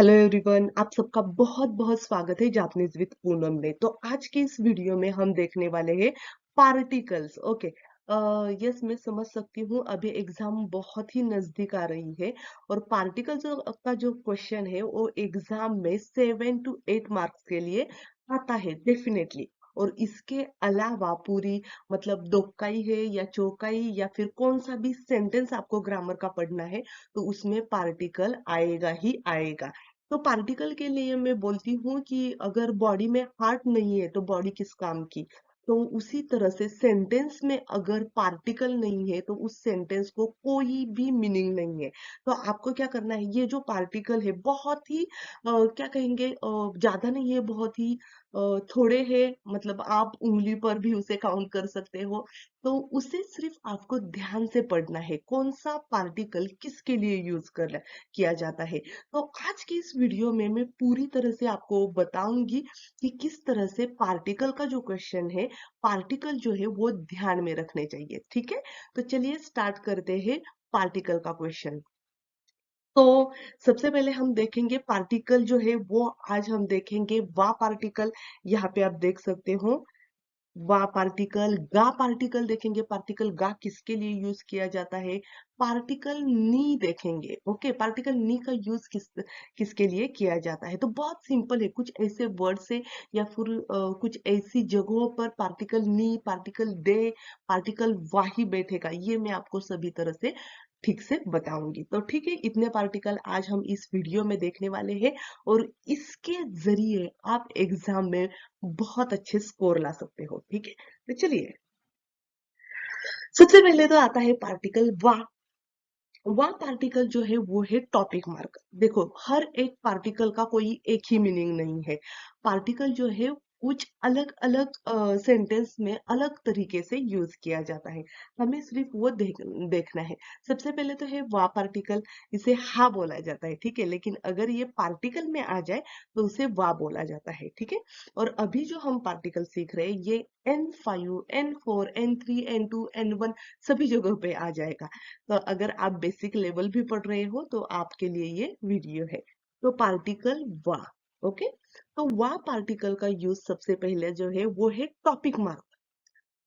Hello everyone, आप सबका बहुत बहुत स्वागत है जापानीज विद पूनम में। तो आज के इस वीडियो में हम देखने वाले हैं पार्टिकल्स। ओके। यस, मैं समझ सकती हूँ अभी एग्जाम बहुत ही नजदीक आ रही है और पार्टिकल का जो क्वेश्चन है वो एग्जाम में 7 to 8 मार्क्स के लिए आता है डेफिनेटली। और इसके अलावा पूरी मतलब दोक्काई है या चौकाई या फिर कौन सा भी सेंटेंस आपको ग्रामर का पढ़ना है तो उसमें पार्टिकल आएगा ही आएगा। तो पार्टिकल के लिए मैं बोलती हूँ कि अगर बॉडी में हार्ट नहीं है तो बॉडी किस काम की। तो उसी तरह से सेंटेंस में अगर पार्टिकल नहीं है तो उस सेंटेंस को कोई भी मीनिंग नहीं है। तो आपको क्या करना है, ये जो पार्टिकल है बहुत ही क्या कहेंगे, ज्यादा नहीं है, बहुत ही थोड़े है, मतलब आप उंगली पर भी उसे काउंट कर सकते हो। तो उसे सिर्फ आपको ध्यान से पढ़ना है, कौन सा पार्टिकल किसके लिए यूज कर किया जाता है। तो आज की इस वीडियो में मैं पूरी तरह से आपको बताऊंगी कि किस तरह से पार्टिकल का जो क्वेश्चन है, पार्टिकल जो है वो ध्यान में रखने चाहिए। ठीक है, तो चलिए स्टार्ट करते हैं पार्टिकल का क्वेश्चन। तो सबसे पहले हम देखेंगे पार्टिकल जो है वो, आज हम देखेंगे वा पार्टिकल। यहाँ पे आप देख सकते हो वा पार्टिकल, गा पार्टिकल देखेंगे, पार्टिकल गा किसके लिए यूज किया जाता है। पार्टिकल नी देखेंगे। ओके, पार्टिकल नी का यूज किसके लिए किया जाता है। तो बहुत सिंपल है, कुछ ऐसे वर्ड से या फिर कुछ ऐसी जगहों पर पार्टिकल नी, पार्टिकल दे, पार्टिकल वाही बैठेगा, ये मैं आपको सभी तरह से ठीक से बताऊंगी। तो ठीक है, इतने पार्टिकल आज हम इस वीडियो में देखने वाले हैं और इसके जरिए आप एग्जाम में बहुत अच्छे स्कोर ला सकते हो। ठीक है, तो चलिए सबसे पहले तो आता है पार्टिकल वा। वा पार्टिकल जो है वो है टॉपिक मार्कर। देखो, हर एक पार्टिकल का कोई एक ही मीनिंग नहीं है। पार्टिकल जो है कुछ अलग अलग सेंटेंस में अलग तरीके से यूज किया जाता है। हमें सिर्फ वो देखना है। सबसे पहले तो है वा पार्टिकल, इसे हा बोला जाता है। ठीक है, लेकिन अगर ये पार्टिकल में आ जाए तो उसे वा बोला जाता है। ठीक है, और अभी जो हम पार्टिकल सीख रहे हैं ये N5, N4, N3, N2, N1 सभी जगहों पे आ जाएगा। तो अगर आप बेसिक लेवल भी पढ़ रहे हो तो आपके लिए ये वीडियो है। तो पार्टिकल वा। ओके, तो वा पार्टिकल का यूज सबसे पहले जो है वो है टॉपिक मार्कर।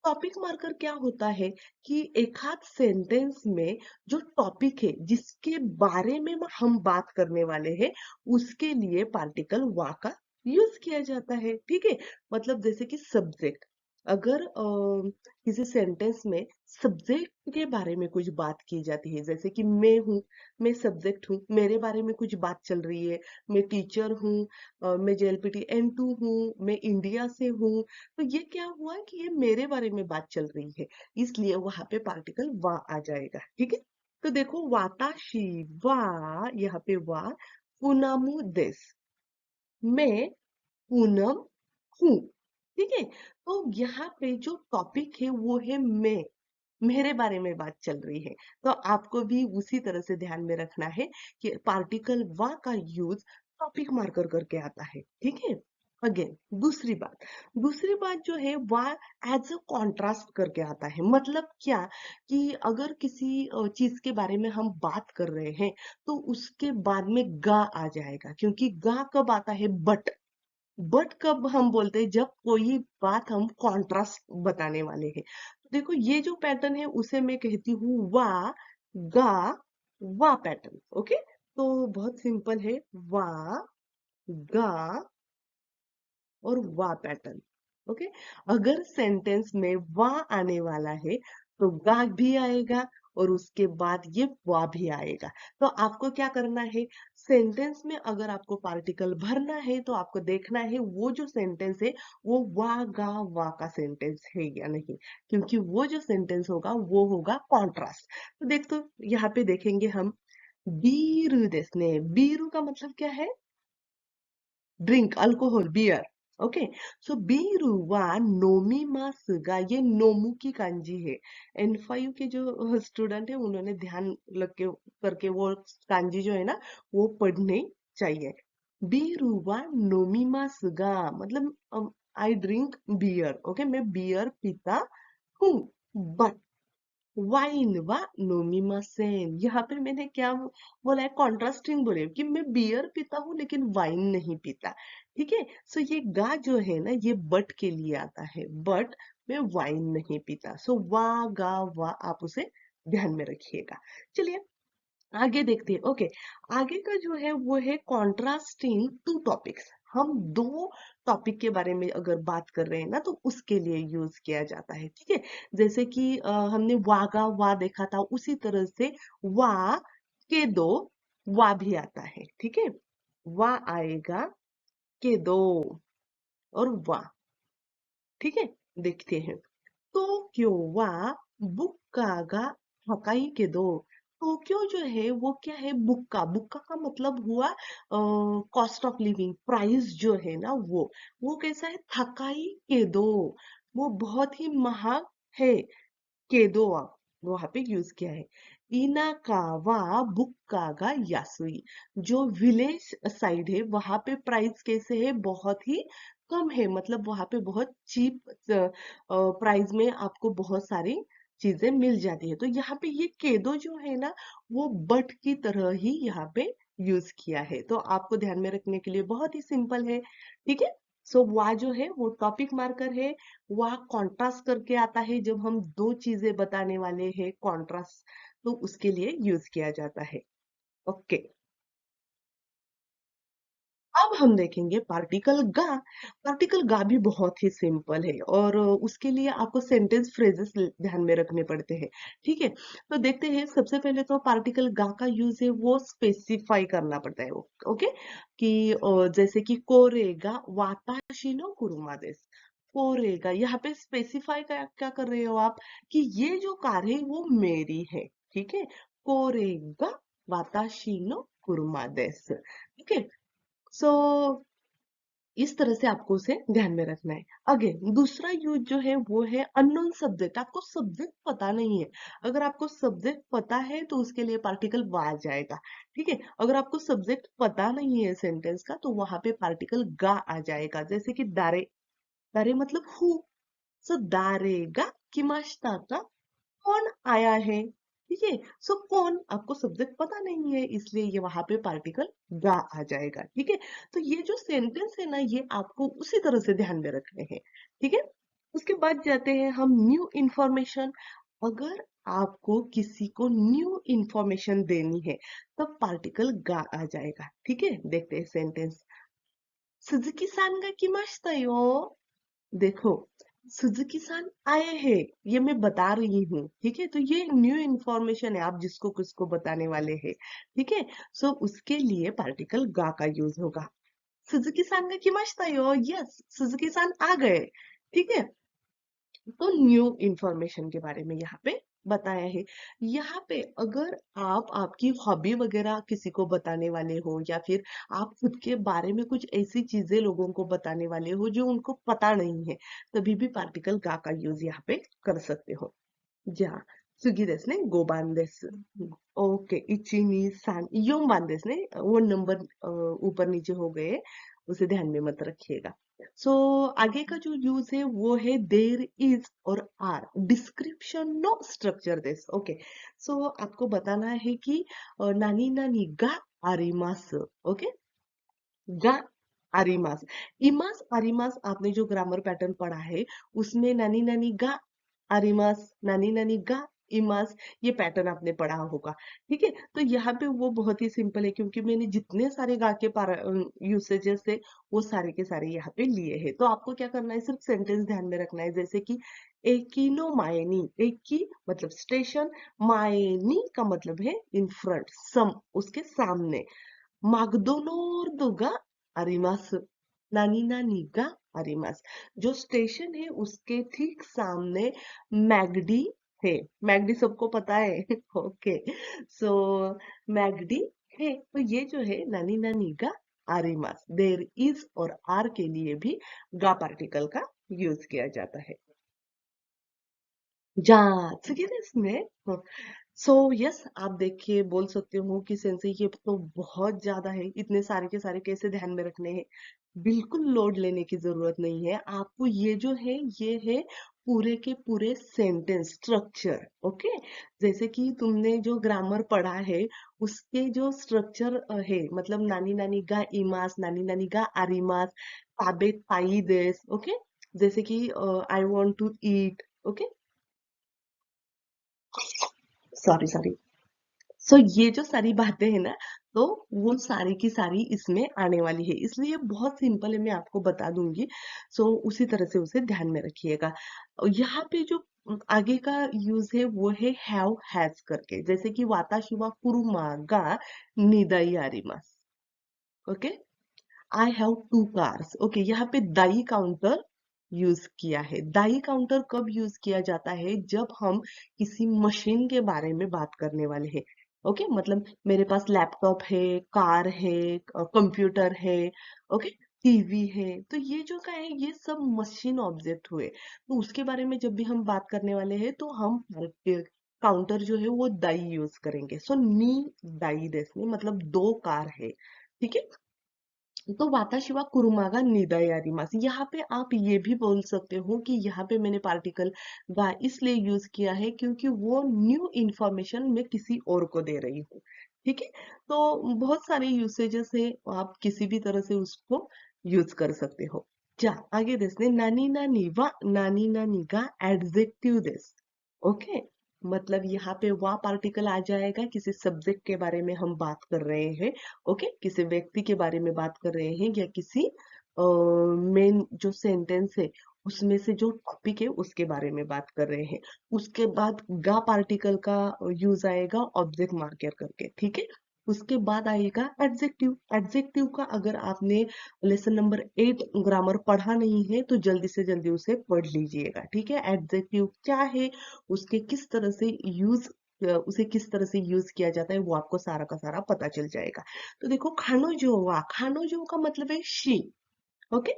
टॉपिक मार्कर क्या होता है कि एक आध सेंटेंस में जो टॉपिक है जिसके बारे में हम बात करने वाले हैं उसके लिए पार्टिकल वा का यूज किया जाता है। ठीक है, मतलब जैसे कि सब्जेक्ट, अगर किसी सेंटेंस में सब्जेक्ट के बारे में कुछ बात की जाती है, जैसे कि मैं हूँ, मैं सब्जेक्ट हूँ, मेरे बारे में कुछ बात चल रही है, मैं टीचर हूँ, मैं JLPT N2 हूँ, मैं इंडिया से हूँ। तो ये क्या हुआ कि ये मेरे बारे में बात चल रही है, इसलिए वहां पे पार्टिकल वा आ जाएगा। ठीक है, तो देखो वाताशी वा, यहाँ पे वा पूनमु देस, मैं पूनम हूँ। ठीक है, तो यहाँ पे जो टॉपिक है वो है मैं, मेरे बारे में बात चल रही है। तो आपको भी उसी तरह से ध्यान में रखना है कि पार्टिकल वा का यूज टॉपिक मार्कर करके आता है। ठीक है, अगेन दूसरी बात जो है वा एज अ कॉन्ट्रास्ट करके आता है। मतलब क्या कि अगर किसी चीज के बारे में हम बात कर रहे हैं तो उसके बाद में गा आ जाएगा, क्योंकि गा कब आता है, बट कब हम बोलते हैं, जब कोई बात हम कॉन्ट्रास्ट बताने वाले हैं। तो देखो ये जो पैटर्न है उसे मैं कहती हूँ वा गा वा पैटर्न। ओके, तो बहुत सिंपल है, वा गा और वा पैटर्न। ओके, अगर सेंटेंस में वा आने वाला है तो गा भी आएगा और उसके बाद ये वा भी आएगा। तो आपको क्या करना है, सेंटेंस में अगर आपको पार्टिकल भरना है तो आपको देखना है वो जो सेंटेंस है वो वा गा वा का सेंटेंस है या नहीं, क्योंकि वो जो सेंटेंस होगा वो होगा कॉन्ट्रास्ट। तो देख, तो यहाँ पे देखेंगे हम बीरू देसने, बीरू का मतलब क्या है, ड्रिंक, अल्कोहल, बियर। ओके, सो बीरू वा नोमी मासुगा, ये नोमू की कांजी है। N5 के जो स्टूडेंट है उन्होंने ध्यान लग के करके वो कांजी जो है ना वो पढ़ने चाहिए। बीरू वा नोमी मासुगा मतलब आई ड्रिंक बियर। ओके, मैं बियर पीता हूँ, बट वाइन वा नोमिमासेन। यहाँ पे मैंने क्या बोला है, कॉन्ट्रास्टिंग बोले कि मैं बियर पीता हूँ लेकिन वाइन नहीं पीता। ठीक है, सो ये गा जो है ना, ये बट के लिए आता है, बट मैं वाइन नहीं पीता। सो वा गा वा, आप उसे ध्यान में रखिएगा। चलिए आगे देखते हैं। ओके, आगे का जो है वो है कॉन्ट्रास्टिंग टू टॉपिक्स। हम दो टॉपिक के बारे में अगर बात कर रहे हैं ना, तो उसके लिए यूज किया जाता है। ठीक है, जैसे कि हमने वागा वा देखा था, उसी तरह से वा के दो वा भी आता है। ठीक है, वा आएगा के दो और वा। ठीक है, देखते हैं। टोक्यो वा बुक्का गा हकाई के दो। टोक्यो जो है वो क्या है, बुक्का। बुक्का का मतलब हुआ कॉस्ट ऑफ लिविंग, प्राइस जो है ना, वो कैसा है, थकाई के दो, वो बहुत ही महंग है। केदो वहां पे यूज किया है। इनाकावा बुक्कागा यासुई, जो विलेज साइड है वहां पे प्राइस कैसे है, बहुत ही कम है। मतलब वहां पे बहुत चीप प्राइस में आपको बहुत सारी चीजें मिल जाती है। तो यहाँ पे ये केदो जो है ना, वो बट की तरह ही यहाँ पे यूज किया है। तो आपको ध्यान में रखने के लिए बहुत ही सिंपल है। ठीक है, सो वा जो है वो टॉपिक मार्कर है। वह कॉन्ट्रास्ट करके आता है, जब हम दो चीजें बताने वाले हैं कॉन्ट्रास्ट, तो उसके लिए यूज किया जाता है। ओके, अब हम देखेंगे पार्टिकल गा। पार्टिकल गा भी बहुत ही सिंपल है, और उसके लिए आपको सेंटेंस फ्रेजेस ध्यान में रखने पड़ते हैं। ठीक है, तो देखते हैं। सबसे पहले तो पार्टिकल गा का यूज है वो स्पेसिफाई करना पड़ता है। ओके, कि जैसे कि कोरेगा वाताशी नो कुरुमा देस। कोरेगा, यहाँ पे स्पेसिफाई क्या क्या कर रहे हो आप, कि ये जो कार है वो मेरी है। ठीक है, कोरेगा वाताशी नो कुरुमा देस। ठीक है, सो इस तरह से आपको उसे ध्यान में रखना है। अगेन दूसरा यूज जो है वो है अननोन सब्जेक्ट। आपको सब्जेक्ट पता नहीं है। अगर आपको सब्जेक्ट पता है तो उसके लिए पार्टिकल वा आ जाएगा। ठीक है, अगर आपको सब्जेक्ट पता नहीं है सेंटेंस का, तो वहां पे पार्टिकल गा आ जाएगा। जैसे कि दारे, दारे मतलब हु। सो दारेगा किमाशिता का, कौन आया है। ठीक है, सो कौन, आपको सब्जेक्ट पता नहीं है, इसलिए ये वहां पे पार्टिकल गा आ जाएगा। ठीक है, तो ये जो सेंटेंस है ना, ये आपको उसी तरह से ध्यान में रखने हैं। ठीक है, उसके बाद जाते हैं हम न्यू इंफॉर्मेशन। अगर आपको किसी को न्यू इंफॉर्मेशन देनी है, तब पार्टिकल गा आ जाएगा। ठीक है, देखते हैं सेंटेंस। सुजुकी सान गा किमाशिता यो। देखो, सुजुकी सान आए हैं, ये मैं बता रही हूँ। ठीक है, तो ये न्यू इंफॉर्मेशन है, आप जिसको किसको बताने वाले हैं। ठीक है, सो उसके लिए पार्टिकल गा का यूज होगा। सुजुकी सान गा किमाशिता यो, यस, सुजुकी सान आ गए। ठीक है, तो न्यू इंफॉर्मेशन के बारे में यहाँ पे बताया है। यहाँ पे अगर आप आपकी हॉबी वगैरह किसी को बताने वाले हो, या फिर आप खुद के बारे में कुछ ऐसी चीजें लोगों को बताने वाले हो जो उनको पता नहीं है, तभी भी पार्टिकल का यूज यहाँ पे कर सकते हो। जा सुगी देस ने गो बान देस। ओके, इची नी सान योम बान देस ने, वो नंबर ऊपर नीचे हो गए, उसे ध्यान में मत रखिएगा। सो आगे का जो यूज है वो है देर इज और are, description no structure this. Okay, so आपको बताना है कि नानी नानी गा आरिमास। ओके, गा आरिमास, इमास आरिमास, आपने जो ग्रामर पैटर्न पढ़ा है उसमें नानी नानी गा आरिमास, नानी नानी गा इमास, ये पैटर्न आपने पढ़ा होगा। ठीक है, तो यहाँ पे वो बहुत ही सिंपल है, क्योंकि मैंने जितने सारे गा के यूसेजेस थे वो सारे के सारे यहाँ पे लिए हैं। तो आपको क्या करना है, सिर्फ सेंटेंस ध्यान में रखना है। जैसे कि एकिनो मायनी, एक की मतलब स्टेशन, मायनी का मतलब है इन फ्रंट, सम उसके सामने। माकडोनाल्ड गा आरिमास, नानी नानी गा आरिमास, जो स्टेशन है उसके ठीक सामने मैगडी है। मैगडी सबको पता है। ओके, सो मैगडी है, तो ये जो है नानी नानी गा आरिमास, देर इज और आर के लिए भी गा पार्टिकल का यूज किया जाता है। जा次ですね。सो यस, आप देखिए बोल सकते हो कि सेंसे ये तो बहुत ज्यादा है, इतने सारे के सारे कैसे ध्यान में रखने हैं। बिल्कुल लोड लेने की जरूरत नहीं है आपको। ये जो है ये है पूरे के पूरे सेंटेंस स्ट्रक्चर। ओके, जैसे कि तुमने जो ग्रामर पढ़ा है उसके जो स्ट्रक्चर है, मतलब नानी नानी गा इमास, नानी नानी गा आरिमास, ताबे ताई देस। ओके, जैसे कि I want to eat. Okay, sorry sorry. So ये जो सारी बातें हैं ना, तो वो सारी की सारी इसमें आने वाली है, इसलिए बहुत सिंपल है, मैं आपको बता दूंगी। सो उसी तरह से उसे ध्यान में रखिएगा। यहाँ पे जो आगे का यूज है वो है हैव हैज करके, जैसे कि वाता शिवा कुरुमा गा निदाई आरिमास। Okay, I have two cars. Okay, यहाँ पे दाई काउंटर यूज किया है। दाई काउंटर कब यूज किया जाता है? जब हम किसी मशीन के बारे में बात करने वाले हैं। ओके, मतलब मेरे पास लैपटॉप है, कार है, कंप्यूटर है, ओके, टीवी है, तो ये जो का है ये सब मशीन ऑब्जेक्ट हुए, तो उसके बारे में जब भी हम बात करने वाले हैं तो हम काउंटर जो है वो दाई यूज करेंगे। सो नी दाई देसने मतलब दो कार है। ठीक है, तो वाताशिवा कुरुमागा निदयारिमास, यहाँ पे आप ये भी बोल सकते हो कि यहाँ पे मैंने पार्टिकल गा इसलिए यूज किया है क्योंकि वो न्यू इंफॉर्मेशन मैं किसी और को दे रही हूँ। ठीक है, तो बहुत सारे यूसेजेस है, आप किसी भी तरह से उसको यूज कर सकते हो। जा आगे देखते हैं, नानी नानी वा नानी नानी का एडजेक्टिव देस। ओके, मतलब यहाँ पे वा पार्टिकल आ जाएगा, किसी सब्जेक्ट के बारे में हम बात कर रहे हैं। ओके, किसी व्यक्ति के बारे में बात कर रहे हैं या किसी मेन जो सेंटेंस है उसमें से जो टॉपिक है उसके बारे में बात कर रहे हैं। उसके बाद गा पार्टिकल का यूज आएगा ऑब्जेक्ट मार्कर करके। ठीक है, उसके बाद आएगा एडजेक्टिव। एडजेक्टिव का अगर आपने लेसन नंबर 8 ग्रामर पढ़ा नहीं है तो जल्दी से जल्दी उसे पढ़ लीजिएगा। ठीक है, एडजेक्टिव क्या है, उसके किस तरह से यूज उसे किस तरह से यूज किया जाता है वो आपको सारा का सारा पता चल जाएगा। तो देखो, खानोजोवा, खानोजो का मतलब है शी। ओके,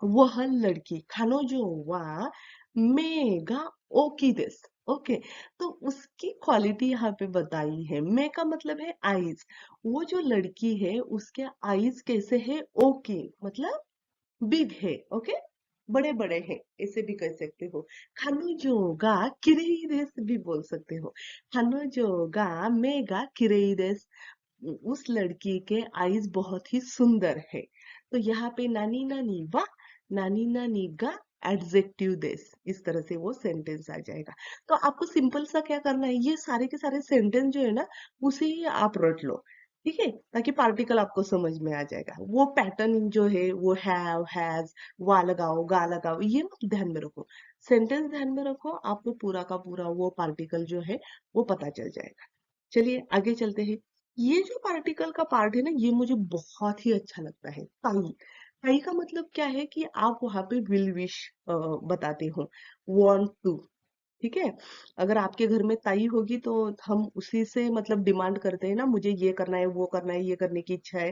वह लड़की, खानोजोवा मेगा ओकी देस। ओके, तो उसकी क्वालिटी यहाँ पे बताई है। मे का मतलब है आईज, वो जो लड़की है उसके आईज कैसे है? ओके, मतलब बिग है। ओके, बड़े बड़े हैं, ऐसे भी कह सकते हो। खानोजोगा किरेइदेस भी बोल सकते हो। खानोजोगा मेगा किरेइदेस, उस लड़की के आईज बहुत ही सुंदर है। तो यहाँ पे नानी नानी वा नानी नानी गा एडजेक्टिव देस, इस तरह से वो सेंटेंस आ जाएगा। तो आपको सिंपल सा क्या करना है, ये सारे के सारे सेंटेंस जो है ना उसे ही आप रट लो। ठीक है, ताकि पार्टिकल आपको समझ में आ जाएगा। वो पैटर्न जो है वो हैव हैज, वा लगाओ गा लगाओ, ये मत ध्यान में रखो, सेंटेंस ध्यान में रखो, आपको पूरा का पूरा वो पार्टिकल जो है वो पता चल जाएगा। चलिए आगे चलते हैं। ये जो पार्टिकल का पार्ट है ना ये मुझे बहुत ही अच्छा लगता है, ताई। ताई का मतलब क्या है कि आप वहां पे विल विश बताते हो, वांट टू। ठीक है, अगर आपके घर में ताई होगी तो हम उसी से मतलब डिमांड करते हैं ना, मुझे ये करना है वो करना है, ये करने की इच्छा है,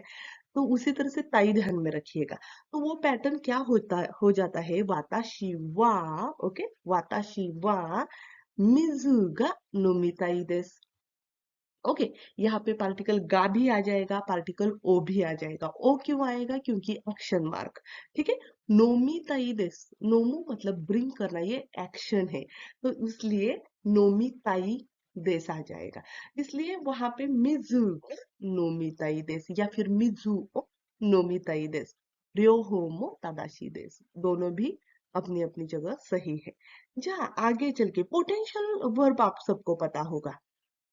तो उसी तरह से ताई ध्यान में रखिएगा। तो वो पैटर्न क्या होता हो जाता है, वाता शिवा। ओके, वाता शिवा मिजुगा नोमिताई देस। ओके, यहाँ पे पार्टिकल गा भी आ जाएगा, पार्टिकल ओ भी आ जाएगा। ओ क्यों आएगा? क्योंकि एक्शन मार्क। ठीक है, नोमी ताई देस, नोमो मतलब ब्रिंग करना, ये एक्शन है, तो इसलिए नोमी ताई देस आ जाएगा। इसलिए वहां पे मिजु नोमी ताई देस या फिर मिजु ओ नोमी ताई देस, रयो होमो तादाशी देस, दोनों भी अपनी अपनी जगह सही है। जहाँ आगे चल के पोटेंशियल वर्ब आप सबको पता होगा।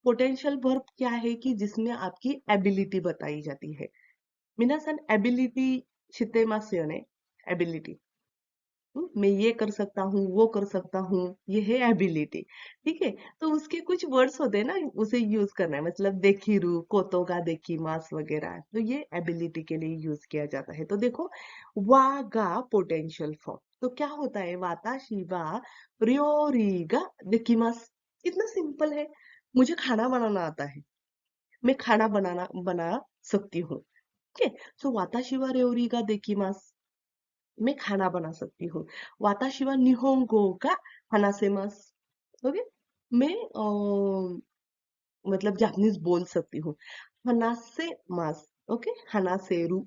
पोटेंशियल वर्ब क्या है कि जिसमें आपकी एबिलिटी बताई जाती है। मिनासन एबिलिटी शितेमास योने, एबिलिटी, मैं ये कर सकता हूँ वो कर सकता हूँ, ये है एबिलिटी। ठीक है, तो उसके कुछ वर्ड्स होते हैं ना, उसे यूज करना है, मतलब देखिरु कोतोगा देखी मास वगैरह, तो ये एबिलिटी के लिए यूज किया जाता है। तो देखो, वागा पोटेंशियल फॉर्म, तो क्या होता है, वाता शिवा रियोरीगा देकिमास। कितना सिंपल है, मुझे खाना बनाना आता है, मैं खाना बना सकती हूँ। ठीक है, सो वाता शिवा रियोरीगा देकिमास, मैं खाना बना सकती हूँ। वाताशिवा निहोंगो का हनासेमास। ओके, मैं मतलब जापानीज बोल सकती हूँ। हनासे मास, ओके, हनासेरू,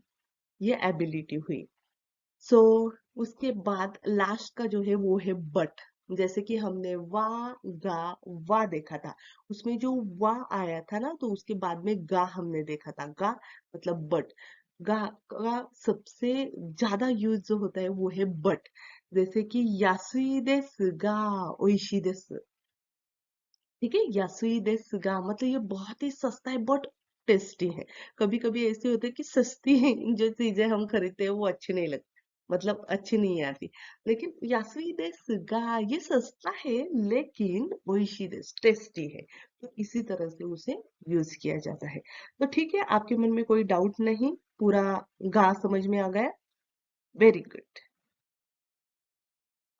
ये एबिलिटी हुई। सो उसके बाद लास्ट का जो है वो है बट। जैसे कि हमने वा, गा, वा देखा था, उसमें जो वा आया था ना, तो उसके बाद में गा हमने देखा था। गा मतलब बट। गा का सबसे ज्यादा यूज जो होता है वो है बट। जैसे कि यासुई देसु गा ओइशी देसु। ठीक है, यासुई देसु गा मतलब ये बहुत ही सस्ता है बट टेस्टी है। कभी कभी ऐसे होते हैं कि सस्ती जो चीजें हम खरीदते हैं वो अच्छी नहीं लगती, मतलब अच्छी नहीं आती। लेकिन यासुई देसु गा ये सस्ता है लेकिन ओइशी देसु टेस्टी है। तो इसी तरह से उसे यूज किया जाता है। तो ठीक है, आपके मन में कोई डाउट नहीं, पूरा गा समझ में आ गया। Very good.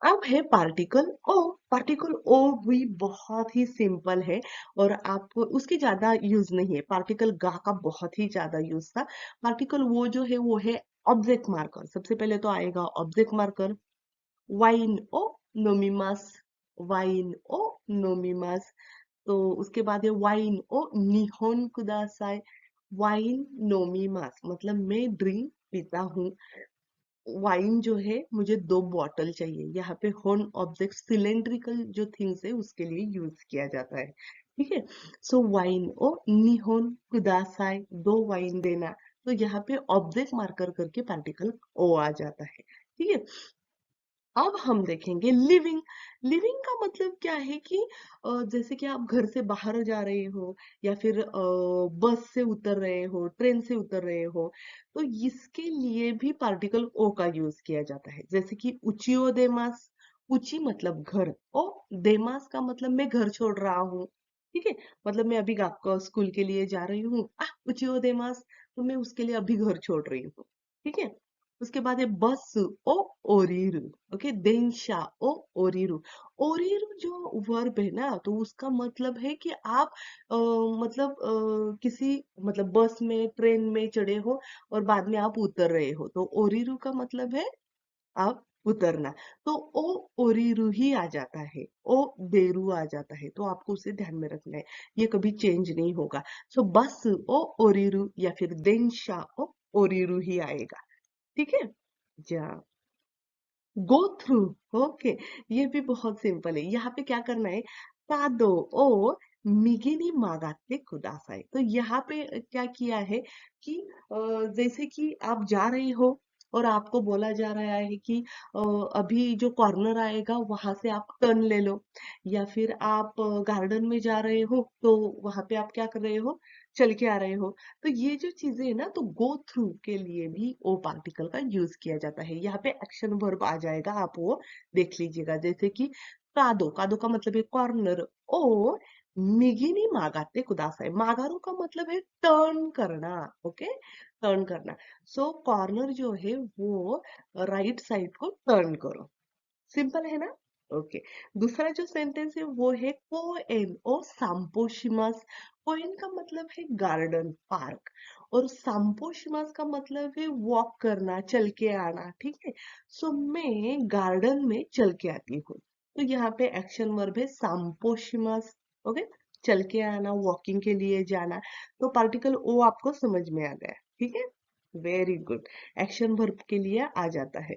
अब है पार्टिकल ओ। पार्टिकल ओ भी बहुत ही सिंपल है और आपको उसकी ज्यादा यूज नहीं है। पार्टिकल गा का बहुत ही ज्यादा यूज था। पार्टिकल वो जो है वो है ऑब्जेक्ट मार्कर। सबसे पहले तो आएगा ऑब्जेक्ट मार्कर। वाइन ओ नोमिमास। वाइन ओ नोमिमास। तो उसके बाद है वाइन ओ निहोन कुदासाई। वाइन नोमिमास मतलब मैं ड्रिंक पीता हूँ। वाइन जो है मुझे 2 बॉटल चाहिए। यहाँ पे होन ऑब्जेक्ट सिलेंड्रिकल जो थिंग्स है उसके लिए यूज किया जाता है। ठीक है, सो वाइन ओ निहोन कुदासाई, 2 वाइन देना। तो यहाँ पे ऑब्जेक्ट मार्कर करके पार्टिकल ओ आ जाता है। ठीक है, अब हम देखेंगे लिविंग। लिविंग का मतलब क्या है कि जैसे कि आप घर से बाहर जा रहे हो या फिर बस से उतर रहे हो, ट्रेन से उतर रहे हो, तो इसके लिए भी पार्टिकल ओ का यूज किया जाता है। जैसे कि उचियो देमास। उची मतलब घर, ओ देमास का मतलब मैं घर छोड़ रहा हूँ। ठीक है, मतलब मैं अभी स्कूल के लिए जा रही हूँ, उचियो देमास, तो मैं उसके लिए अभी घर छोड़ रही हूँ। ठीक है, उसके बाद है बस ओ ओरिरु। ओके, देंशा ओ ओरिरु। ओरिरु जो वर्ब है ना, तो उसका मतलब है कि आप मतलब किसी मतलब बस में ट्रेन में चढ़े हो और बाद में आप उतर रहे हो, तो ओरिरु का मतलब है आप उतरना। तो ओ ओरिरु ही आ जाता है, ओ देरु आ जाता है, तो आपको उसे ध्यान में रखना है, ये कभी चेंज नहीं होगा। सो बस ओ ओरिरु या फिर देंशा ओ ओरिरु ही आएगा। ठीक है, जा गो थ्रू। ओके, ये भी बहुत सिंपल है। यहाँ पे क्या करना है, कादो ओ मिगिनी मागाते कुदासाई। तो यहाँ पे क्या किया है कि जैसे कि आप जा रहे हो और आपको बोला जा रहा है कि अ, अभी जो कॉर्नर आएगा वहां से आप टर्न ले लो, या फिर आप गार्डन में जा रहे हो तो वहां पे आप क्या कर रहे हो, चल के आ रहे हो। तो ये जो चीजें है ना, तो गो थ्रू के लिए भी ओ पार्टिकल का यूज किया जाता है। यहाँ पे एक्शन वर्ब आ जाएगा, आप वो देख लीजिएगा। जैसे कि कादो, कादो का मतलब है कॉर्नर ओ मिगिनी मागाते कुदासाई। मागारो का मतलब है टर्न करना। ओके, टर्न करना। सो कॉर्नर जो है वो राइट साइड को टर्न करो। सिंपल है ना। ओके, दूसरा जो सेंटेंस है वो है कोएन ओ सांपोशिमास। कोएन का मतलब है गार्डन, पार्क, और सांपोशिमास का मतलब है वॉक करना, चल के आना। ठीक है, सो मैं गार्डन में चल के आती हूँ, तो यहाँ पे एक्शन वर्ब है सांपोशिमास। ओके, चल के आना, वॉकिंग के लिए जाना। तो पार्टिकल ओ आपको समझ में आ गया। ठीक है, वेरी गुड। एक्शन वर्ब के लिए आ जाता है।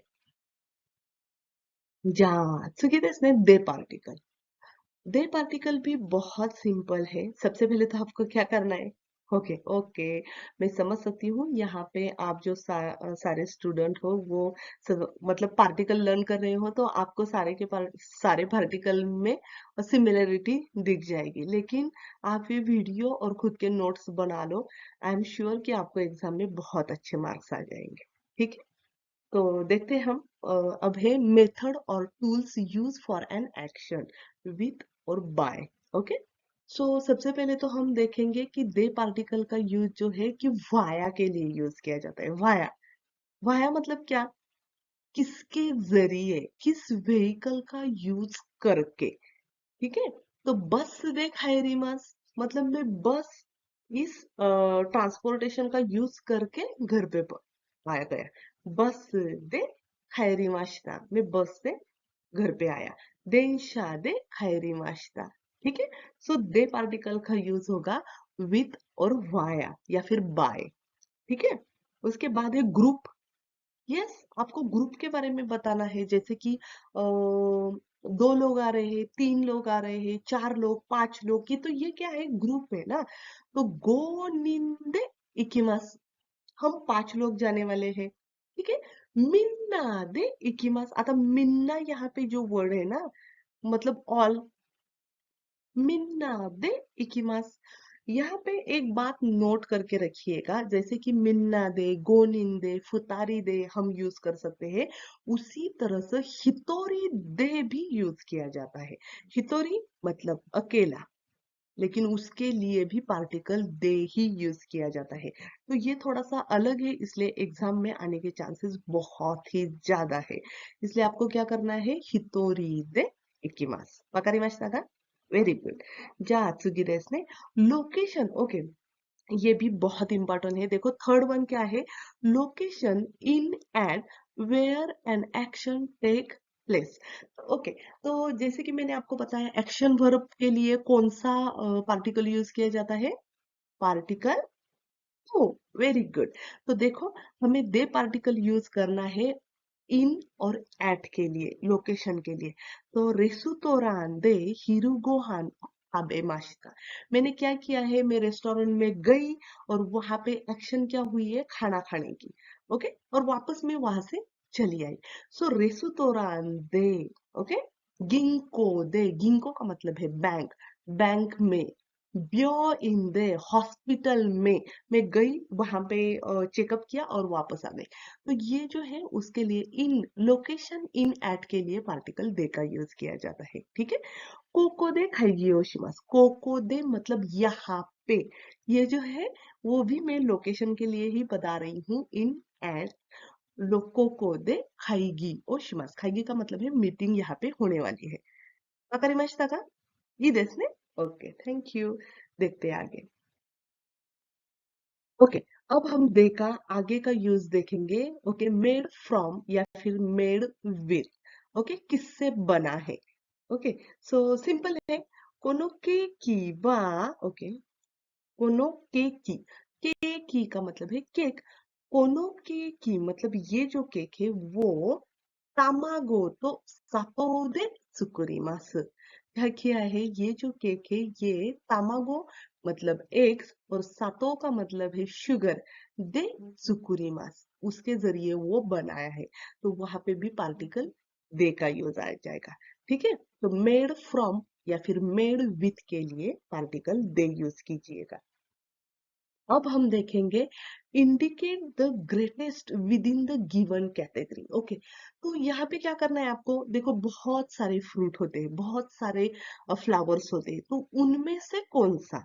जा次ですね、दे पार्टिकल। दे पार्टिकल भी बहुत सिंपल है। सबसे पहले तो आपको क्या करना है, ओके ओके, मैं समझ सकती हूँ। यहाँ पे आप जो सारे स्टूडेंट हो वो मतलब पार्टिकल लर्न कर रहे हो, तो आपको सारे पार्टिकल में सिमिलरिटी दिख जाएगी। लेकिन आप ये वीडियो और खुद के नोट्स बना लो, आई एम श्योर कि आपको एग्जाम में बहुत अच्छे मार्क्स आ जाएंगे। ठीक है, तो देखते हैं हम। अब है मेथड और tools use for an action with और बाय। ओके, सो सबसे पहले तो हम देखेंगे कि दे पार्टिकल का यूज जो है कि वाया के लिए यूज किया जाता है। वाया, वाया मतलब क्या, किसके जरिए, किस व्हीकल का यूज करके। ठीक है, तो बस दे खायरीमास मतलब मैं बस, इस ट्रांसपोर्टेशन का यूज करके घर पे आया गया। बस दे खायरीमाशिता, मैं बस से घर पे आया। देंशा दे खायरीमाशिता। ठीक है, सो दे पार्टिकल का यूज होगा विथ और वाया या फिर बाय। ठीक है, उसके बाद है ग्रुप। यस, आपको ग्रुप के बारे में बताना है, जैसे कि 2 लोग आ रहे हैं, 3 लोग आ रहे हैं, 4 लोग, 5 लोग, ये तो ये क्या है, ग्रुप है ना। तो गो निंदे इकिमास, हम 5 लोग जाने वाले हैं, ठीक है। मिन्ना दे इकिमास, आता मिन्ना यहाँ पे जो वर्ड है ना, मतलब ऑल, मिन्ना दे इकिमास। यहाँ पे एक बात नोट करके रखिएगा, जैसे कि मिन्ना दे, गोनिन दे, फुतारी दे हम यूज कर सकते हैं, उसी तरह से हितोरी दे भी यूज किया जाता है। हितोरी मतलब अकेला, लेकिन उसके लिए भी पार्टिकल दे ही यूज किया जाता है। तो ये थोड़ा सा अलग है, इसलिए एग्जाम में आने के चांसेस बहुत ही ज्यादा है। इसलिए आपको क्या करना है, हितोरी दे इकिमास। वकारिमाशिता का? Very good. जा त्सुगी देsu ने। लोकेशन, ओके, ये भी बहुत इंपॉर्टेंट है। देखो थर्ड वन क्या है, location in and where an action take place. Okay, तो जैसे कि मैंने आपको बताया, एक्शन वर्ब के लिए कौन सा पार्टिकल यूज किया जाता है, पार्टिकल ओ। Very good. तो देखो, हमें दे पार्टिकल यूज करना है इन और एट के लिए, लोकेशन के लिए। तो रेस्टोरां दे हिरुगोहान आबे माशिता, मैंने क्या किया है, मैं रेस्टोरेंट में गई और वहां पे एक्शन क्या हुई है, खाना खाने की। ओके, और वापस मैं वहां से चली आई। सो रेस्टोरां दे, ओके, गिंको दे, गिंको का मतलब है बैंक, बैंक में। ब्यो इन दे, हॉस्पिटल में मैं गई, वहां पे चेकअप किया और वापस आ गई। तो ये जो है उसके लिए इन, लोकेशन इन एट के लिए पार्टिकल दे का यूज किया जाता है, ठीक है। कोको दे खाइगी ओशिमास, कोको दे मतलब यहाँ पे, ये जो है वो भी मैं लोकेशन के लिए ही बता रही हूँ, इन एट। कोको दे खाइगी ओशिमास, खाइगी का मतलब है मीटिंग यहाँ पे होने वाली है। वकारिमाशिता का? ये देश ने। Okay, thank you. देखते हैं आगे। ओके, अब हम दे का आगे का यूज देखेंगे। ओके, मेड फ्रॉम या फिर मेड विथ, ओके, किससे बना है। ओके, सो सिंपल है, कोनो के की वा, ओके, कोनो के की का मतलब है केक। कोनो के की मतलब ये जो केक है वो तामागो तो सातो दे tsukurimasu। क्या किया है, ये जो केक है ये तामागो मतलब एग्स और सातो का मतलब है शुगर, दे tsukurimasu, उसके जरिए वो बनाया है। तो वहां पे भी पार्टिकल दे का यूज आ जाएगा, ठीक है। तो मेड फ्रॉम या फिर मेड विथ के लिए पार्टिकल दे यूज कीजिएगा। अब हम देखेंगे indicate the greatest with in the given category. Okay, तो यहाँ पे क्या करना है आपको, देखो बहुत सारे फ्रूट होते हैं, बहुत सारे फ्लावर्स होते हैं, तो उनमें से कौन सा,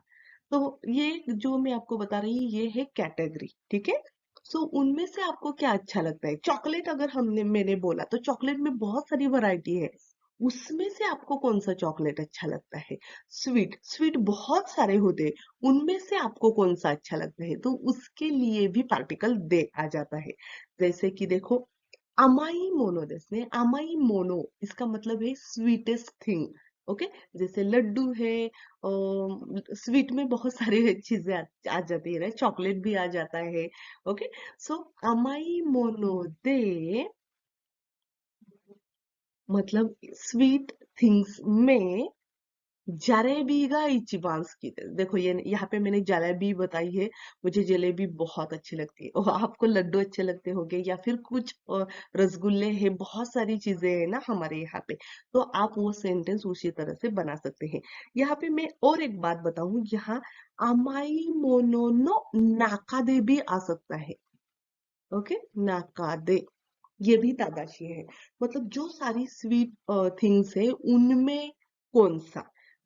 तो ये जो मैं आपको बता रही हूँ ये है कैटेगरी, ठीक है। सो उनमें से आपको क्या अच्छा लगता है, चॉकलेट अगर हमने मैंने बोला तो चॉकलेट में बहुत सारी वैरायटी है, उसमें से आपको कौन सा चॉकलेट अच्छा लगता है। स्वीट, स्वीट बहुत सारे होते हैं, उनमें से आपको कौन सा अच्छा लगता है, तो उसके लिए भी पार्टिकल दे आ जाता है। जैसे कि देखो, अमाई मोनो देसने, अमाई मोनो इसका मतलब है स्वीटेस्ट थिंग। ओके, जैसे लड्डू है, स्वीट में बहुत सारी चीजें आ जाती है ना, चॉकलेट भी आ जाता है। ओके, सो अमाई मोनो दे मतलब स्वीट थिंग्स में जलेबी का इचिबान सुकी। देखो ये यहाँ पे मैंने जलेबी बताई है, मुझे जलेबी बहुत अच्छी लगती है, और आपको लड्डू अच्छे लगते होंगे या फिर कुछ रसगुल्ले हैं, बहुत सारी चीजें हैं ना हमारे यहाँ पे। तो आप वो सेंटेंस उसी तरह से बना सकते हैं। यहाँ पे मैं और एक बात बताऊं, यहाँ अमाई मोनोनो नाकादे भी आ सकता है। ओके, नाकादे ये भी तादाशी है, मतलब जो सारी स्वीट थिंग्स है उनमें कौन सा,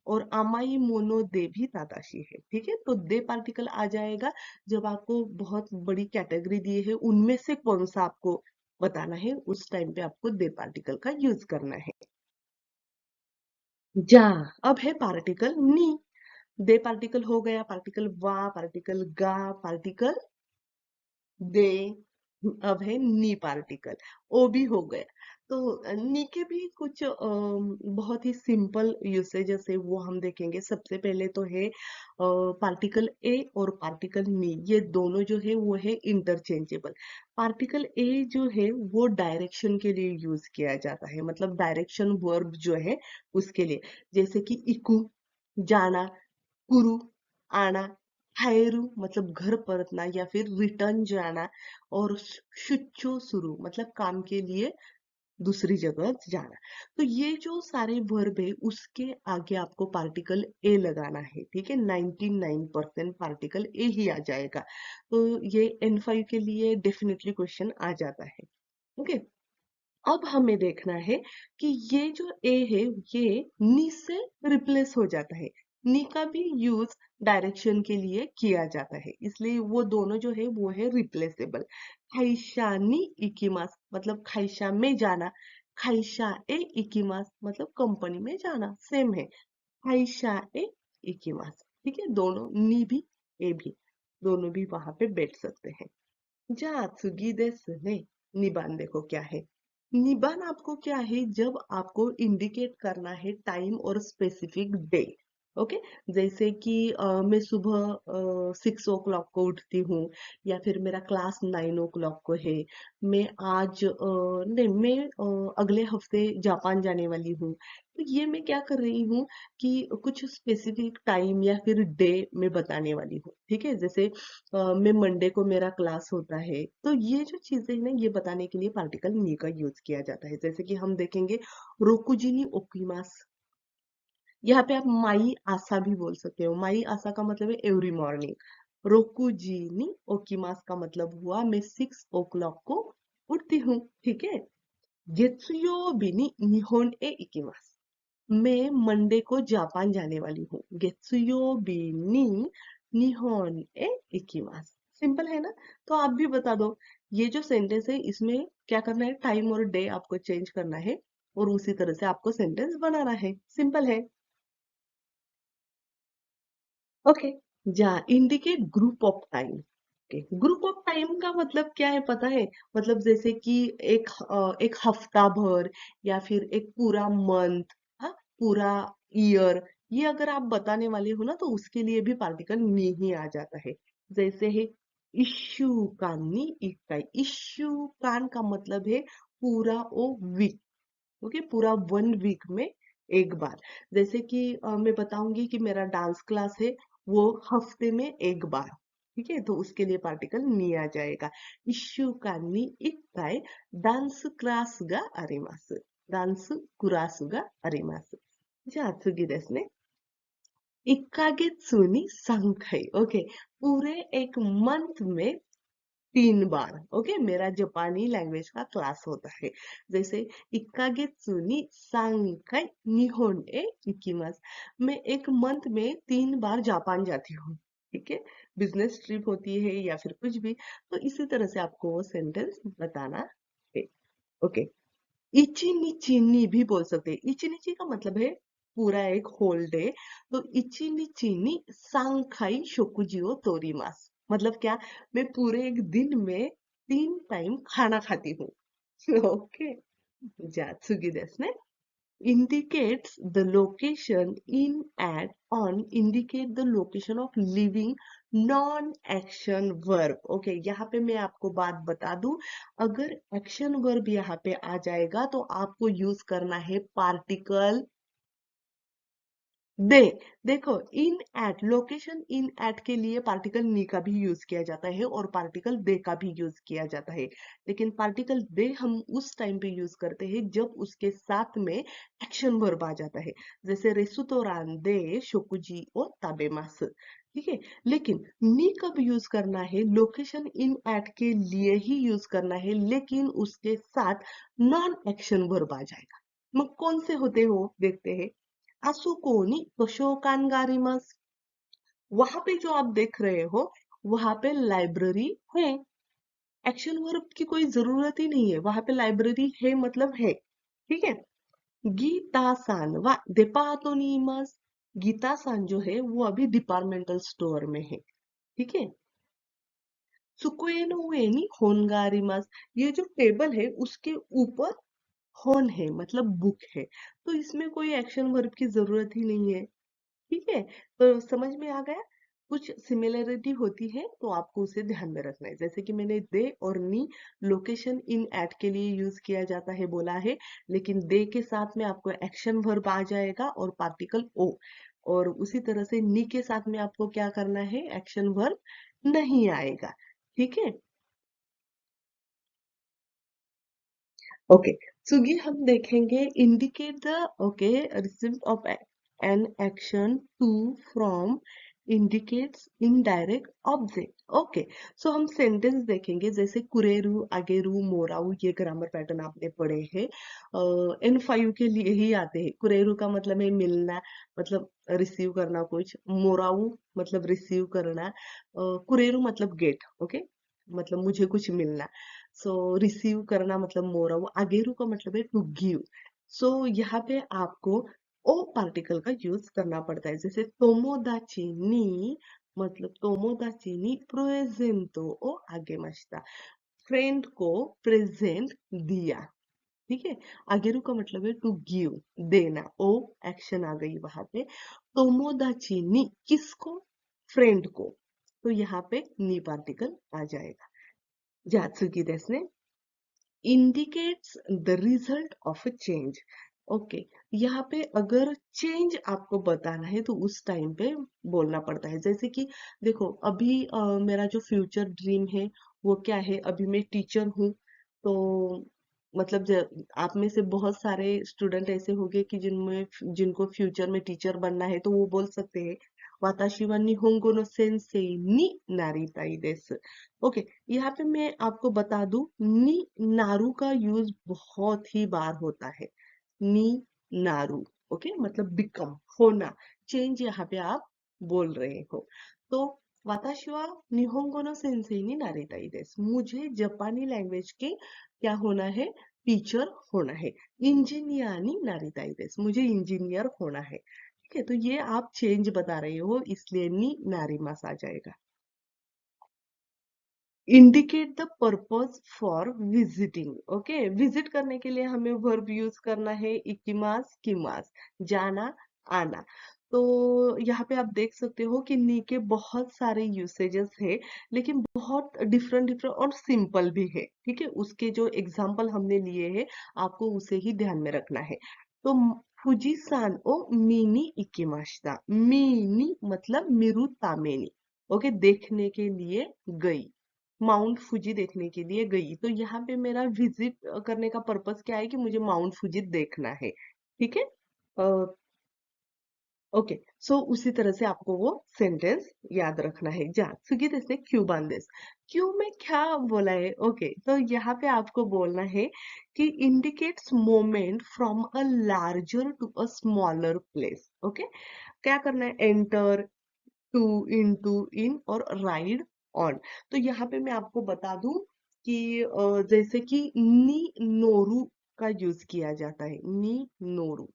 और अमाई मोनो दे भी तादाशी है, ठीक है। तो दे पार्टिकल आ जाएगा जब आपको बहुत बड़ी कैटेगरी दी है, उनमें से कौन सा आपको बताना है, उस टाइम पे आपको दे पार्टिकल का यूज करना है। जा, अब है पार्टिकल नी। दे पार्टिकल हो गया, पार्टिकल वा, पार्टिकल गा, पार्टिकल दे, अब है नी पार्टिकल, ओ भी हो गया। तो नी के भी कुछ बहुत ही सिंपल यूसेजेस है, वो हम देखेंगे। सबसे पहले तो है पार्टिकल ए और पार्टिकल नी, ये दोनों जो है वो है इंटरचेंजेबल। पार्टिकल ए जो है वो डायरेक्शन के लिए यूज किया जाता है, मतलब डायरेक्शन वर्ब जो है उसके लिए। जैसे कि इकू जाना, कुरु आना, हायरू मतलब घर परतना या फिर रिटर्न जाना, और शुच्चो शुरू मतलब काम के लिए दूसरी जगह जाना। तो ये जो सारे वर्ब है उसके आगे आपको पार्टिकल ए लगाना है, ठीक है। 99% पार्टिकल ए ही आ जाएगा। तो ये N5 के लिए डेफिनेटली क्वेश्चन आ जाता है। ओके, अब हमें देखना है कि ये जो ए है ये नी से रिप्लेस हो जाता है। नी का भी यूज डायरेक्शन के लिए किया जाता है, इसलिए वो दोनों जो है वो है रिप्लेसेबल। खाइशा नी इकिमास मतलब खाइशा में जाना, खाइशा ए इकिमास मतलब कंपनी में जाना, सेम है। खाइशा ए इकिमास, ठीक है। दोनों नी भी ए भी दोनों भी वहां पे बैठ सकते हैं। जा त्सुगी देsu ने, निबान देखो क्या है। निबान आपको क्या है, जब आपको इंडिकेट करना है टाइम और स्पेसिफिक डे। ओके, जैसे कि मैं सुबह 6 o'clock को उठती हूँ, या फिर मेरा क्लास 9 o'clock को है। मैं आज नहीं, मैं अगले हफ्ते जापान जाने वाली हूँ। तो ये मैं क्या कर रही हूँ कि कुछ स्पेसिफिक टाइम या फिर डे मैं बताने वाली हूँ, ठीक है। जैसे मैं मंडे को मेरा क्लास होता है, तो ये जो चीजें हैं ना, ये बताने के लिए पार्टिकल नी का यूज किया जाता है। जैसे कि हम देखेंगे रोकुजिनी ओकिमास, यहाँ पे आप माई आसा भी बोल सकते हो। माई आसा का मतलब है एवरी मॉर्निंग। रोकुजिनी ओकिमास का मतलब हुआ मैं 6 o'clock को उठती हूँ, ठीक है। गेत्सुयोबी नि निहोन ए इकिमास, मैं मंडे को जापान जाने वाली हूँ। गेत्सुयोबी नि निहोन ए इकिमास, सिंपल है ना। तो आप भी बता दो, ये जो सेंटेंस है इसमें क्या करना है, टाइम और डे आपको चेंज करना है, और उसी तरह से आपको सेंटेंस बनाना है, सिंपल है। ओके, जा indicate group of time. Okay, group of time का मतलब क्या है पता है? मतलब जैसे कि एक हफ्ता भर, या फिर एक पूरा मंथ, हाँ, पूरा ईयर, ये अगर आप बताने वाले हो ना, तो उसके लिए भी पार्टिकल नी ही आ जाता है। जैसे है इश्यू कान नी इकाई, इश्यू कान का मतलब है पूरा ओ वीक। ओके, पूरा 1 वीक में एक बार। जैसे कि मैं बताऊंगी कि मेरा डांस क्लास है, वो हफ्ते में एक बार, ठीक है। तो उसके लिए पार्टिकल नी आ जाएगा। इश्यू का नी एक बाय डांस क्लास गा अरिमास, डांस क्लास गा अरिमास। जी हाँ,次ですね。1ヶ月に3回, ओके, पूरे एक मंथ में 3 बार। ओके, मेरा जापानी लैंग्वेज का क्लास होता है। जैसे 1ヶ月に3回 निहोन ए इकिमास, मैं एक मंथ में 3 बार जापान जाती हूँ, ठीक है। बिजनेस ट्रिप होती है या फिर कुछ भी, तो इसी तरह से आपको वो सेंटेंस बताना है। ओके, इचिनिची नी भी बोल सकते हैं। इचिनिची का मतलब है पूरा एक होल डे। तो इचिनिची नी सांखाई शोकुजी ओ तोरीमास, मतलब क्या, मैं पूरे एक दिन में 3 टाइम खाना खाती हूँ। ओके, जा त्सुगी देsu ने। indicates the location in at on indicate the location of living non action verb। Okay, यहाँ पे मैं आपको बात बता दूं, अगर एक्शन वर्ब यहाँ पे आ जाएगा तो आपको यूज करना है पार्टिकल दे। देखो, इन एट, लोकेशन इन एट के लिए पार्टिकल नी का भी यूज किया जाता है और पार्टिकल दे का भी यूज किया जाता है। लेकिन पार्टिकल दे हम उस टाइम पे यूज करते हैं जब उसके साथ में एक्शन वर्ब आ जाता है। जैसे रेस्टोरान दे शोकुजी ओ ताबेमास, ठीक है। लेकिन नी कब यूज करना है, लोकेशन इन एट के लिए ही यूज करना है, लेकिन उसके साथ नॉन एक्शन वर्ब आ जाएगा। मग कौन से होते हो देखते हैं। あそこに図書館があります। वहां पे जो आप देख रहे हो, वहां पे लाइब्रेरी है। एक्शन वर्ब की कोई जरूरत ही नहीं है, वहां पे लाइब्रेरी है मतलब है, ठीक है। गीता सान व डेपार्टोनिमस, गीता सान जो है वो अभी डिपार्टमेंटल स्टोर में है, ठीक है। सुकुए नो उए ni होनगारिमास। ये जो टेबल है उसके ऊपर होन है मतलब बुक है, तो इसमें कोई एक्शन वर्ब की जरूरत ही नहीं है। ठीक है, तो समझ में आ गया। कुछ सिमिलरिटी होती है तो आपको उसे ध्यान में रखना है, जैसे कि मैंने दे और नी लोकेशन इन एट के लिए यूज किया जाता है बोला है, लेकिन दे के साथ में आपको एक्शन वर्ब आ जाएगा और पार्टिकल ओ, और उसी तरह से नी के साथ में आपको क्या करना है, एक्शन वर्ब नहीं आएगा। ठीक है, ओके। सुगी हम देखेंगे indicate the, okay, receipt of an action to from indicates indirect object. Okay, so हम सेंटेंस देखेंगे, जैसे कुरेरू, आगेरू, मोराऊ, ये ग्रामर पैटर्न आपने पढ़े हैं। N5 के लिए ही आते हैं। कुरेरू का मतलब है मिलना, मतलब रिसीव करना कुछ। मोराऊ मतलब रिसीव करना। कुरेरू मतलब गेट, ओके, मतलब मुझे कुछ मिलना। सो रिसीव करना मतलब मोराऊ। आगेरू का मतलब है टू गिव। सो यहाँ पे आपको ओ पार्टिकल का यूज करना पड़ता है, जैसे तोमोदाची नी मतलब तोमोदाची नी प्रेजेंटो ओ आगे मस्ता, फ्रेंड को प्रेजेंट दिया। ठीक है, आगेरू का मतलब है टू गिव, देना। ओ एक्शन आ गई वहां पे। तोमोदाची नी किसको, फ्रेंड को, तो यहाँ पे नी पार्टिकल आ जाएगा। जात्सुकी देsu ने indicates the result of a change। Okay, यहाँ पे अगर चेंज आपको बताना है तो उस टाइम पे बोलना पड़ता है, जैसे कि देखो अभी मेरा जो फ्यूचर ड्रीम है वो क्या है, अभी मैं टीचर हूँ। तो मतलब आप में से बहुत सारे स्टूडेंट ऐसे होंगे कि जिनको फ्यूचर में टीचर बनना है, तो वो बोल सकते हैं वाताशी वा निहोंगो नो सेंसेई नि नारिताई देsu। ओके, यहाँ पे मैं आपको बता दूं, नी नारू का यूज बहुत ही बार होता है। नी नारू, ओके, मतलब बिकम, होना, चेंज यहाँ पे आप बोल रहे हो। तो वाताशी वा निहोंगो नो सेंसेई नि नारिताई देsu, मुझे जापानी लैंग्वेज के क्या होना है, टीचर होना है। इंजीनियर नि नारिताई देsu, मुझे इंजीनियर होना है। ठीक है, तो ये आप चेंज बता रहे हो, इसलिए नी नारीमास आ जाएगा। Indicate the purpose for visiting. Okay, visit करने के लिए हमें वर्ब यूज करना है इकिमास किमास, जाना, आना। तो यहाँ पे आप देख सकते हो कि नी के बहुत सारे यूसेजेस है, लेकिन बहुत डिफरेंट डिफरेंट और सिंपल भी है। ठीक है, उसके जो एग्जाम्पल हमने लिए हैं आपको उसे ही ध्यान में रखना है। तो फुजी सान ओ मीनी इकिमाशिता, मीनी मतलब मिरु तामेनी, ओके, देखने के लिए गई, माउंट फुजी देखने के लिए गई। तो यहाँ पे मेरा विजिट करने का पर्पस क्या है कि मुझे माउंट फुजी देखना है। ठीक है, ओके, सो उसी तरह से आपको वो सेंटेंस याद रखना है। जा सुगी से क्यू बांदेस, क्यू में क्या बोला है, ओके, तो यहाँ पे आपको बोलना है कि indicates moment from a larger to a smaller place. Okay, क्या करना है, एंटर, टू, इनटू, इन और राइड ऑन। तो यहाँ पे मैं आपको बता दूं कि जैसे कि नी नोरू का यूज किया जाता है। नी नोरू,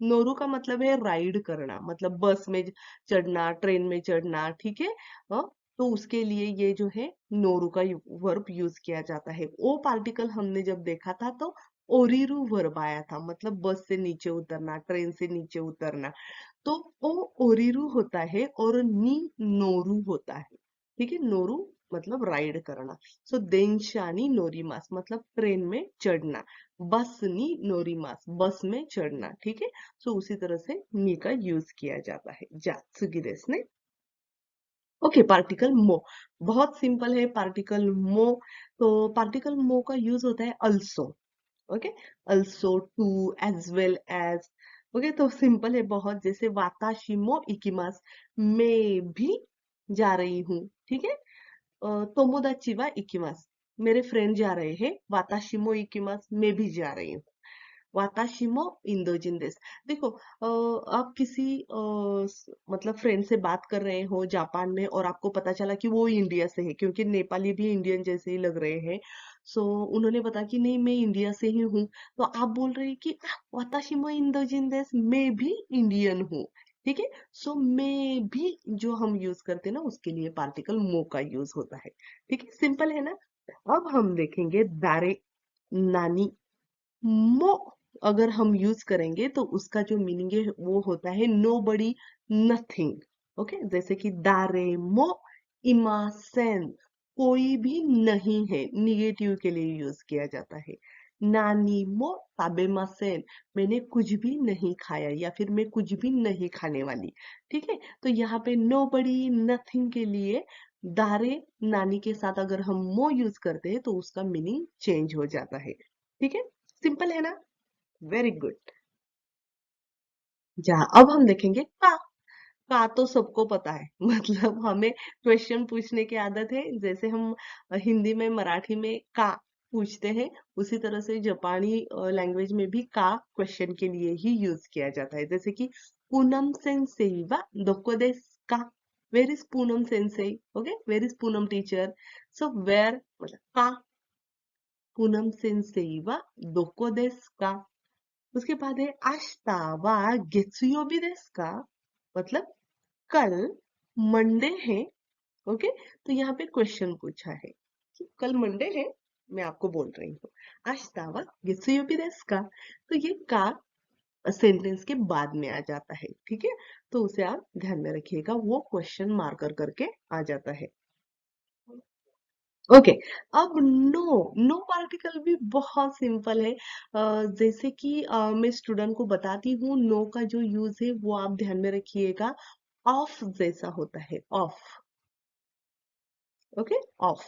नोरू का मतलब है राइड करना, मतलब बस में चढ़ना, ट्रेन में चढ़ना। ठीक है, तो उसके लिए ये जो है नोरू का वर्ब यूज किया जाता है। ओ पार्टिकल हमने जब देखा था तो ओरिरू वर्ब आया था, मतलब बस से नीचे उतरना, ट्रेन से नीचे उतरना। तो ओ ओरिरू होता है और नी नोरू होता है। ठीक है, नोरू मतलब राइड करना। सो देनशानी नोरीमास मतलब ट्रेन में चढ़ना, बस नी नोरीमास बस में चढ़ना। ठीक है, सो उसी तरह से नी का यूज किया जाता है। जा सुगी देsu ने, ओके, पार्टिकल मो बहुत सिंपल है। पार्टिकल मो, तो पार्टिकल मो का यूज होता है also. Okay, also, too, as well as. Okay, तो सिंपल है बहुत, जैसे वाताशिमो इकिमास, मैं भी जा रही हूँ। ठीक है, तोमोदाची वा इकिमास, मेरे फ्रेंड जा रहे हैं। वाताशिमो इकिमास, मैं भी जा रही हूँ। वाताशिमो इंदोजिन देस। देखो आप किसी मतलब फ्रेंड से बात कर रहे हो जापान में और आपको पता चला कि वो इंडिया से है, क्योंकि नेपाली भी इंडियन जैसे ही लग रहे हैं। सो उन्होंने बताया कि नहीं मैं इंडिया से ही हूँ, तो आप बोल रहे हैं कि वाताशिमो इंदोजिन देस, मैं भी इंडियन हूँ। ठीक है। सो में भी जो हम यूज करते हैं ना, उसके लिए पार्टिकल मो का यूज होता है। ठीक है, सिंपल है ना। अब हम देखेंगे दारे, नानी, मो। अगर हम यूज करेंगे तो उसका जो मीनिंग है वो होता है नो बडी, नथिंग। ओके, जैसे कि दारे मो इमासेन, कोई भी नहीं है, निगेटिव के लिए यूज किया जाता है। नानी मो ताबेमासेन, मैंने कुछ भी नहीं खाया या फिर मैं कुछ भी नहीं खाने वाली। ठीक है, तो यहाँ पे नो बडी, नथिंग के लिए दारे नानी के साथ अगर हम मो यूज करते हैं तो उसका मीनिंग चेंज हो जाता है। ठीक है, सिंपल है ना। Very good. जहाँ अब हम देखेंगे का तो सबको पता है मतलब हमें क्वेश्चन पूछने की आदत है। जैसे हम हिंदी में, मराठी में का पूछते हैं, उसी तरह से जापानी लैंग्वेज में भी का क्वेश्चन के लिए ही यूज किया जाता है। जैसे कि पूनम सेंसेई वा दोको देsu का, वेर इज पूनम सेंसेई, okay, where is Poonam teacher. So where मतलब का, पूनम सेंसेई वा दोको देsu का। उसके बाद है आशिता वा गेत्सुयोबी desu का, मतलब कल मंडे है। ओके, तो यहाँ पे क्वेश्चन पूछा है कि कल मंडे है, मैं आपको बोल रही हूँ आशिता वा गेत्सुयोबी desu का। तो ये का सेंटेंस के बाद में आ जाता है। ठीक है, तो उसे आप ध्यान में रखिएगा, वो क्वेश्चन मार्कर करके आ जाता है। ओके, अब नो, नो पार्टिकल भी बहुत सिंपल है। जैसे कि मैं स्टूडेंट को बताती हूँ, नो का जो यूज है वो आप ध्यान में रखिएगा, ऑफ जैसा होता है, ऑफ। Okay, of.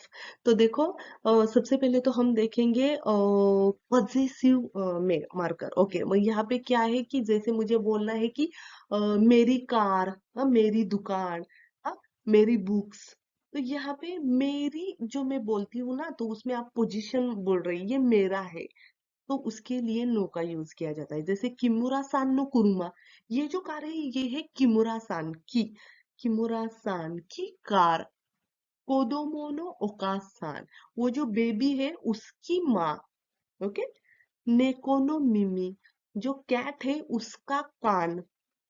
तो देखो, सबसे पहले तो हम देखेंगे पॉजिटिव में मार्कर। ओके, यहाँ पे क्या है कि जैसे मुझे बोलना है कि मेरी कार, मेरी दुकान, मेरी बुक्स। तो यहाँ पे मेरी जो मैं बोलती हूँ ना, तो उसमें आप पोजीशन बोल रही है, ये मेरा है, तो उसके लिए नो का यूज किया जाता है। जैसे किमुरा सान नो कुरुमा, ये जो कार है ये है किमुरा सान की, किमुरा सान की कार। कोदोमो नो ओकासान, वो जो बेबी है उसकी माँ। ओके, नेको नो मिमी, जो कैट है उसका कान।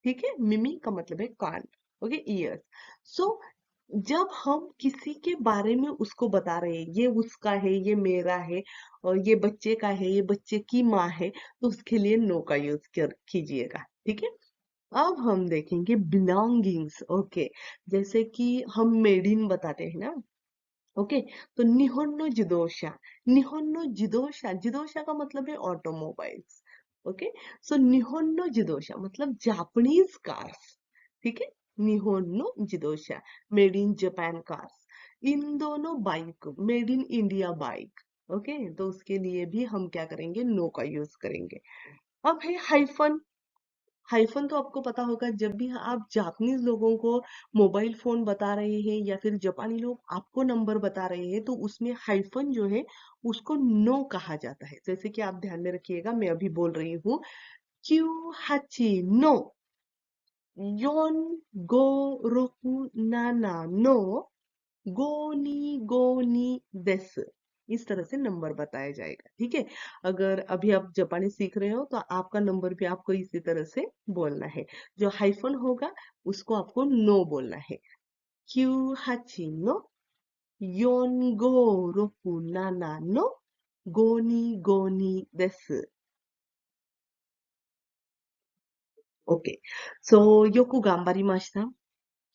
ठीक है, मिमी का मतलब है कान। Okay, years. सो जब हम किसी के बारे में उसको बता रहे हैं, ये उसका है, ये मेरा है, और ये बच्चे का है, ये बच्चे की माँ है, तो उसके लिए नो का यूज कीजिएगा। ठीक है, अब हम देखेंगे बिलोंगिंग्स। ओके, जैसे कि हम मेड इन बताते हैं ना। ओके, तो निहोन्नो जिदोशा, निहोन्नो जिदोशा, जिदोशा का मतलब है ऑटोमोबाइल्स। ओके, सो निहोन्नो जिदोशा मतलब जापानीज कार्स। ठीक है, निहोन्नो जिदोशा, मेड इन जापान कार्स। इन दोनों bike, made in India bike. Okay, तो उसके लिए भी हम क्या करेंगे, नो का यूज करेंगे। अब है हाइफन। हाइफन तो आपको पता होगा, जब भी आप जापानीज लोगों को मोबाइल फोन बता रहे हैं या फिर जापानी लोग आपको नंबर बता रहे हैं, तो उसमें हाइफन जो है उसको नो कहा जाता है। जैसे कि आप ध्यान में रखिएगा, मैं अभी बोल रही हूँ क्यू हाची नो योन गो रोकु नाना नो गोनी गोनी देस, इस तरह से नंबर बताया जाएगा। ठीक है, अगर अभी आप जापानी सीख रहे हो तो आपका नंबर भी आपको इसी तरह से बोलना है। जो हाइफन होगा उसको आपको नो बोलना है। क्यू हाची नो योन गो रोकु नाना नो गोनी गोनी देस। ओके, सो योकु गांबारी माशिता।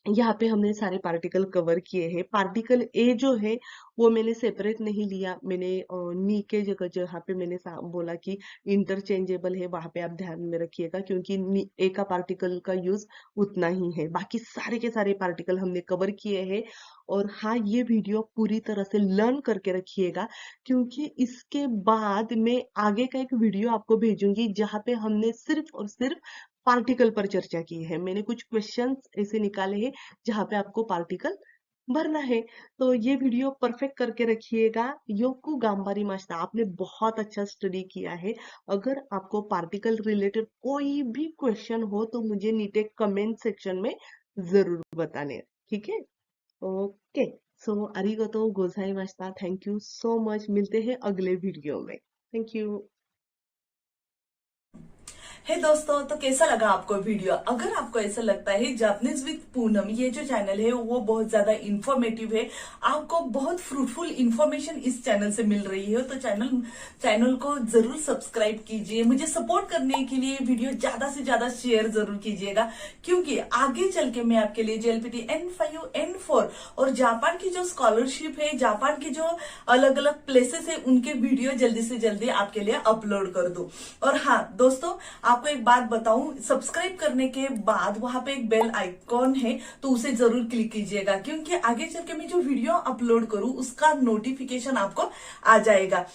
यहाँ पे हमने सारे पार्टिकल कवर किए हैं। पार्टिकल ए जो है वो मैंने सेपरेट नहीं लिया, मैंने नी के जगह जहाँ पे मैंने बोला कि इंटरचेंजेबल है, वहां पे आप ध्यान में रखिएगा, क्योंकि ए का पार्टिकल का यूज उतना ही है। बाकी सारे के सारे पार्टिकल हमने कवर किए हैं। और हाँ, ये वीडियो पूरी तरह से लर्न करके रखिएगा, क्योंकि इसके बाद मैं आगे का एक वीडियो आपको भेजूंगी जहाँ पे हमने सिर्फ और सिर्फ पार्टिकल पर चर्चा की है। मैंने कुछ क्वेश्चंस ऐसे निकाले हैं जहाँ पे आपको पार्टिकल भरना है। तो ये वीडियो परफेक्ट करके रखिएगा। योकु गांबारी मास्ता, आपने बहुत अच्छा स्टडी किया है। अगर आपको पार्टिकल रिलेटेड कोई भी क्वेश्चन हो तो मुझे नीचे कमेंट सेक्शन में जरूर बताने। ठीक है, ओके। सो अरिगतो गोजाई मास्ता, थैंक यू सो मच। मिलते हैं अगले वीडियो में। Thank you. हे दोस्तों, तो कैसा लगा आपको वीडियो? अगर आपको ऐसा लगता है जापानीज विद पूनम ये जो चैनल है वो बहुत ज्यादा इंफॉर्मेटिव है, आपको बहुत फ्रूटफुल इंफॉर्मेशन इस चैनल से मिल रही है, तो चैनल को जरूर सब्सक्राइब कीजिए। मुझे सपोर्ट करने के लिए वीडियो ज्यादा से ज्यादा शेयर जरूर कीजिएगा, क्योंकि आगे चल के मैं आपके लिए JLPT N5 N4 और जापान की जो स्कॉलरशिप है, जापान के जो अलग अलग प्लेसेस है, उनके वीडियो जल्दी से जल्दी आपके लिए अपलोड कर दूं। और हाँ दोस्तों, आपको एक बात बताऊं, सब्सक्राइब करने के बाद वहां पे एक बेल आइकॉन है, तो उसे जरूर क्लिक कीजिएगा, क्योंकि आगे चल के मैं जो वीडियो अपलोड करूं उसका नोटिफिकेशन आपको आ जाएगा।